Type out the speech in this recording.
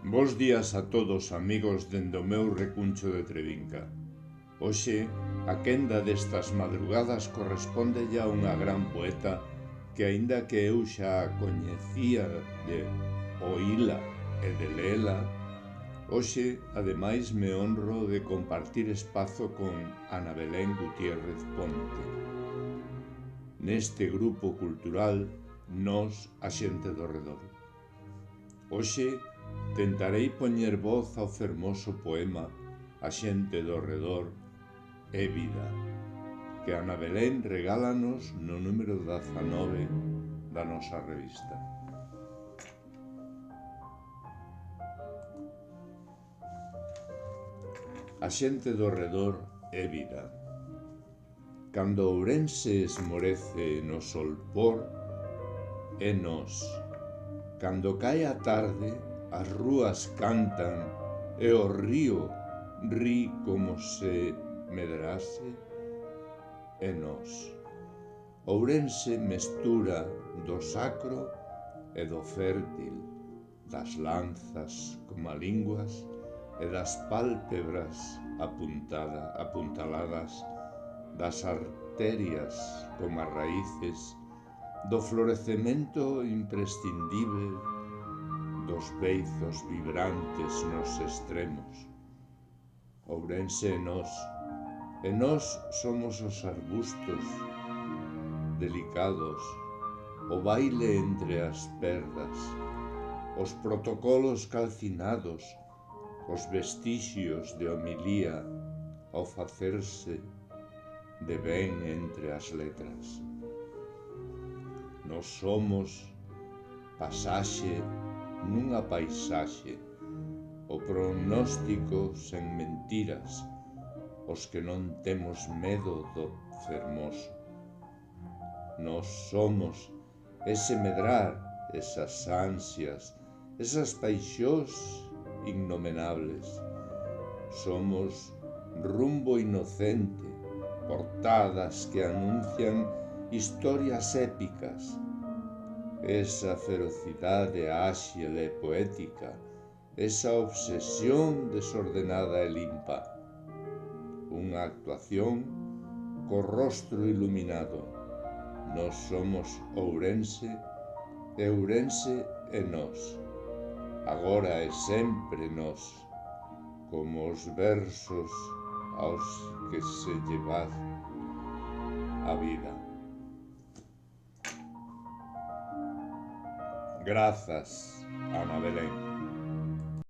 Bos días a todos, amigos, dende o meu recuncho de Trevinca. Hoxe, a quenda destas madrugadas correspóndelle a unha gran poeta que, aínda que eu xa a coñecía de oíla e de lela, hoxe, ademais, me honro de compartir espazo con Ana Belén Gutiérrez Ponte. Neste grupo cultural, nós, a xente do redor. Hoxe, tentarei poñer voz ao fermoso poema A xente do redor é vida, que Ana Belén regálanos no número 19 da nosa revista. A xente do redor é vida. Cando Ourense esmorece no solpor, é nós. Cando cae a tarde, as rúas cantan e o río ri como se medrase, é nós. Ourense mestura do sacro e do fértil, das lanzas como linguas e das pálpebras apuntaladas, das arterias como as raíces, do florecemento imprescindível, dos beizos vibrantes nos extremos. Ourense é nós, e nós somos os arbustos delicados, o baile entre as perdas, os protocolos calcinados, os vestixios de homilía ao facerse de ben entre as letras. Nós somos pasaxe nunha paisaxe, o pronóstico sen mentiras, os que non temos medo do fermoso. Nós somos ese medrar, esas ansias, esas paixóns innomenables. Somos rumbo inocente, portadas que anuncian historias épicas, esa ferocidade áxil e poética, esa obsesión desordenada e limpa, unha actuación co rostro iluminado. Nós somos Ourense, e Ourense é nós, agora e sempre nós, como os versos aos que se lleva a vida. Grazas, Ana Belén.